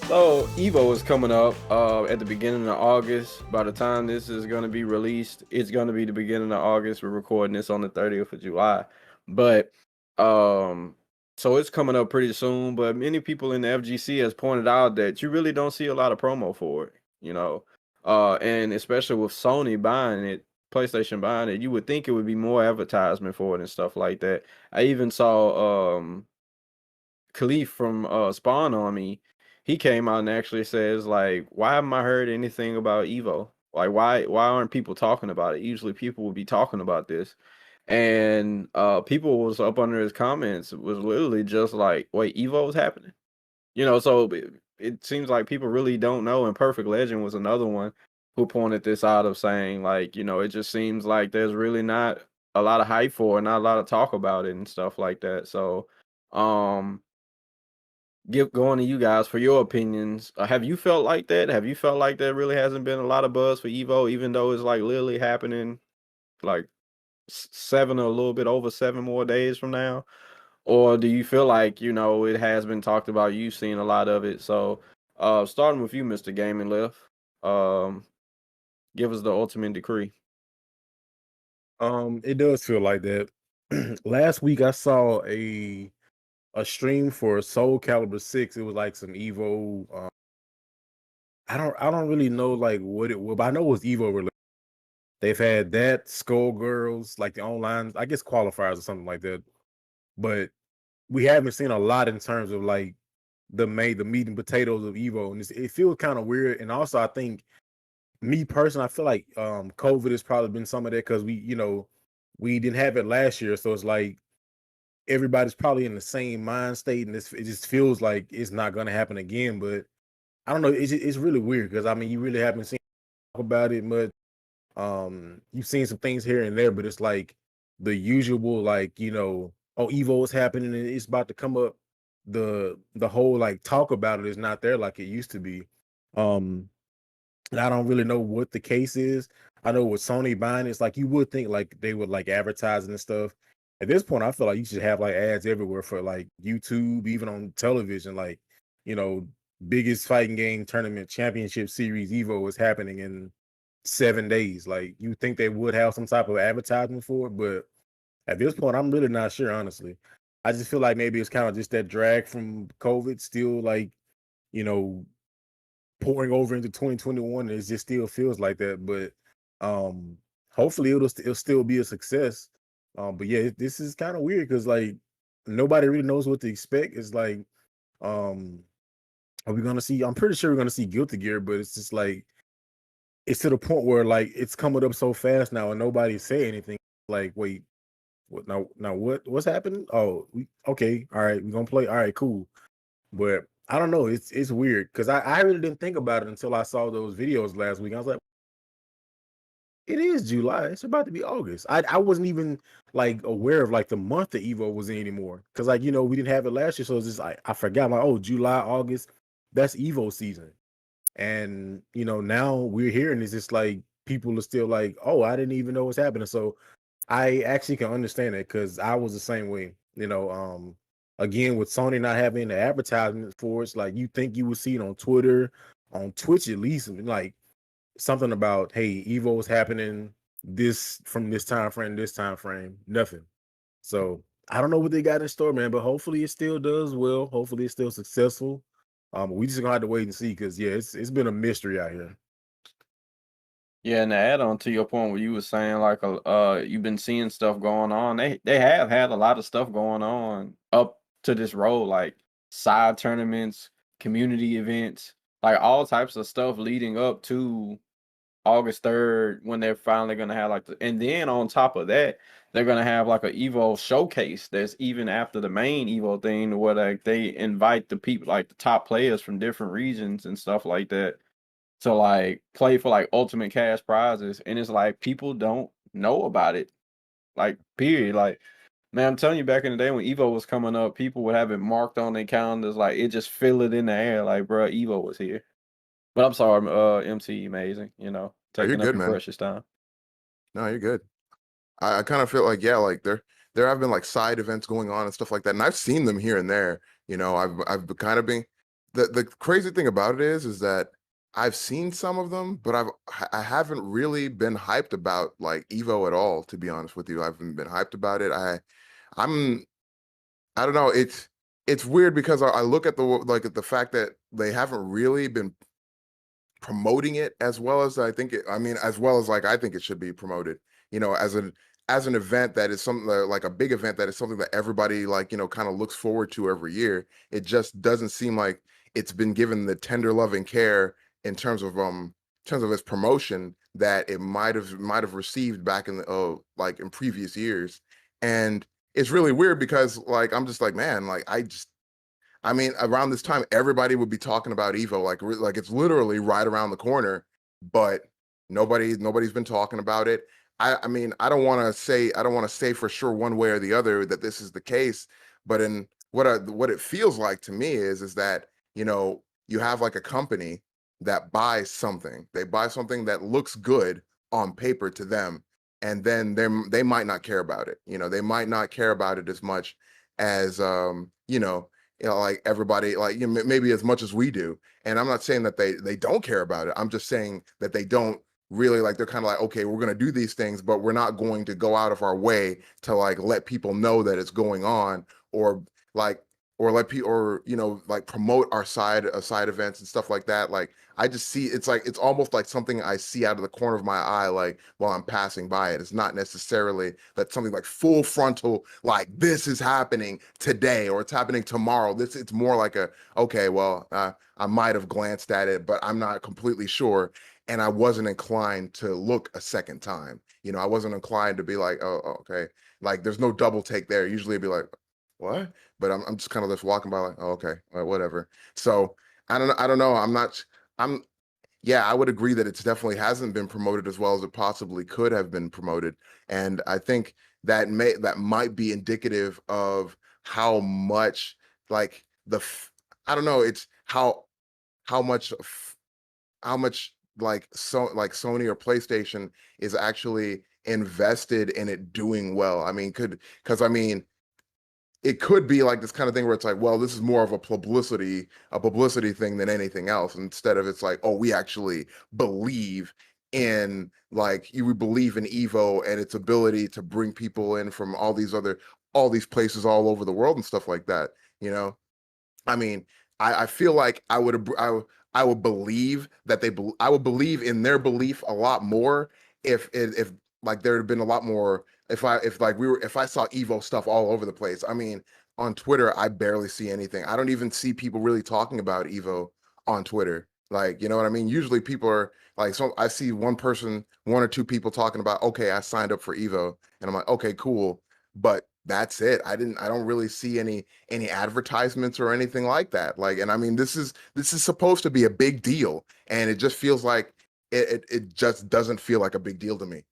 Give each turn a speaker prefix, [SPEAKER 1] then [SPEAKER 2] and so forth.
[SPEAKER 1] So EVO is coming up at the beginning of August. By the time this is going to be released, it's going to be the beginning of August. We're recording this on the 30th of July, but um, so it's coming up pretty soon. But many people in the FGC has pointed out that you really don't see a lot of promo for it. And especially with Sony buying it, PlayStation buying it, you would think it would be more advertisement for it and stuff like that. I even saw Khalif from Spawn Army, he came out and actually says like, "Why haven't I heard anything about Evo? Like, why aren't people talking about it? Usually, people would be talking about this." And people was up under his comments was literally just like, "Wait, Evo is happening?" So it seems like people really don't know. And Perfect Legend was another one who pointed this out of saying like, it just seems like there's really not a lot of hype for it, not a lot of talk about it and stuff like that. So. Um, Give going to you guys for your opinions. Have you felt like that? Have you felt like there really hasn't been a lot of buzz for Evo, even though it's like literally happening like 7 or a little bit over 7 more days from now? Or do you feel like, it has been talked about, you've seen a lot of it? So, starting with you, Mr. Gaming Lift, um, give us the ultimate decree.
[SPEAKER 2] It does feel like that. Last week I saw a stream for Soul Calibur 6. It was like some Evo. I don't really know like what it was, but I know it was Evo related. They've had that, Skullgirls, like the online, I guess qualifiers or something like that. But we haven't seen a lot in terms of like the meat and potatoes of Evo. And it feels kind of weird. And also I think me personally, I feel like COVID has probably been some of that because we didn't have it last year. So it's like everybody's probably in the same mind state, and it just feels like it's not going to happen again. But I don't know. It's really weird because I mean, you really haven't seen talk about it much. You've seen some things here and there, but it's like the usual, like oh, Evo is happening and it's about to come up. The whole like talk about it is not there like it used to be. Um, and I don't really know what the case is. I know with Sony buying, it's like you would think like they would like advertising and stuff. At this point, I feel like you should have like ads everywhere for like YouTube, even on television. Like, you know, biggest fighting game tournament championship series Evo is happening in 7 days. Like, you think they would have some type of advertisement for it, but at this point, I'm really not sure, honestly. I just feel like maybe it's kind of just that drag from COVID, still like, you know, pouring over into 2021. It just still feels like that, but hopefully it'll still be a success. But yeah, this is kind of weird because like nobody really knows what to expect. It's like, um, are we gonna see? I'm pretty sure we're gonna see Guilty Gear, but it's just like it's to the point where like it's coming up so fast now and nobody say anything. Like, wait, what now? Now what's happening? Oh, okay, all right, we're gonna play. All right, cool. But I don't know. It's weird because I really didn't think about it until I saw those videos last week. I was like, it is July. It's about to be August. I wasn't even like aware of like the month that Evo was in anymore. Cause like, we didn't have it last year. So it's just like I forgot. I'm like, oh, July, August, that's Evo season. And now we're here and it's just like people are still like, oh, I didn't even know what's happening. So I actually can understand it because I was the same way. Again, with Sony not having the advertisement for it, like you think you would see it on Twitter, on Twitch at least, like something about, hey, Evo is happening this from this time frame, nothing. So I don't know what they got in store, man, but hopefully it still does well. Hopefully it's still successful. We just gonna have to wait and see because yeah, it's been a mystery out here.
[SPEAKER 1] Yeah, and to add on to your point where you were saying like you've been seeing stuff going on. They have had a lot of stuff going on up to this role, like side tournaments, community events, like all types of stuff leading up to August 3rd when they're finally gonna have like and then on top of that, they're gonna have like a Evo showcase that's even after the main Evo thing where like they invite the people like the top players from different regions and stuff like that to like play for like ultimate cash prizes, and it's like people don't know about it, like period. Like, man, I'm telling you, back in the day when Evo was coming up, people would have it marked on their calendars, like it just feel it in the air, like, bro, Evo was here. But I'm sorry, MC, amazing,
[SPEAKER 3] Oh, you're
[SPEAKER 1] taking up
[SPEAKER 3] good,
[SPEAKER 1] your
[SPEAKER 3] man.
[SPEAKER 1] precious time.
[SPEAKER 3] No, you're good. I kind of feel like, yeah, like there have been like side events going on and stuff like that, and I've seen them here and there. I've kind of been the crazy thing about it is that I've seen some of them, but I haven't really been hyped about like Evo at all, to be honest with you. I haven't been hyped about it. I'm I don't know. It's weird because I look at at the fact that they haven't really been promoting it as well as I think I mean, as well as like I think it should be promoted, as an event that is something like a big event that is something that everybody like, kind of looks forward to every year. It just doesn't seem like it's been given the tender love and care in terms of its promotion that it might have received back in the like in previous years. And it's really weird because like I'm just like, man, like I mean, around this time, everybody would be talking about Evo, like it's literally right around the corner, but nobody's been talking about it. I mean, I don't want to say for sure one way or the other that this is the case, but in what it feels like to me is that you have like a company that buys something, they buy something that looks good on paper to them, and then they might not care about it. They might not care about it as much as like everybody, like maybe as much as we do. And I'm not saying that they don't care about it. I'm just saying that they don't really like. They're kind of like, okay, we're gonna do these things, but we're not going to go out of our way to like let people know that it's going on, or like or let people, or like promote our side events and stuff like that. Like I just see it's almost like something I see out of the corner of my eye, like while I'm passing by it. It's not necessarily that something like full frontal, like this is happening today or it's happening tomorrow. It's more like okay, well, I might have glanced at it, but I'm not completely sure. And I wasn't inclined to look a second time. I wasn't inclined to be like, oh, okay. Like there's no double take there. Usually it'd be like, what? But I'm just kind of just walking by like, oh, okay, all right, whatever. So I don't know. I'm yeah, I would agree that it's definitely hasn't been promoted as well as it possibly could have been promoted. And I think that might be indicative of how much like I don't know, it's how much how much like Sony or PlayStation is actually invested in it doing well. I mean, because I mean, it could be like this kind of thing where it's like, well, this is more of a publicity thing than anything else. Instead of it's like, oh, we actually believe in we believe in Evo and its ability to bring people in from all these places all over the world and stuff like that. I mean, I feel like I would believe that I would believe in their belief a lot more if like there had been a lot more if I saw Evo stuff all over the place. I mean, on Twitter, I barely see anything. I don't even see people really talking about Evo on Twitter. Like, you know what I mean? Usually people are like, so I see one or two people talking about, okay, I signed up for Evo, and I'm like, okay, cool, but that's it. I don't really see any advertisements or anything like that. Like, and I mean, this is supposed to be a big deal, and it just feels like it just doesn't feel like a big deal to me.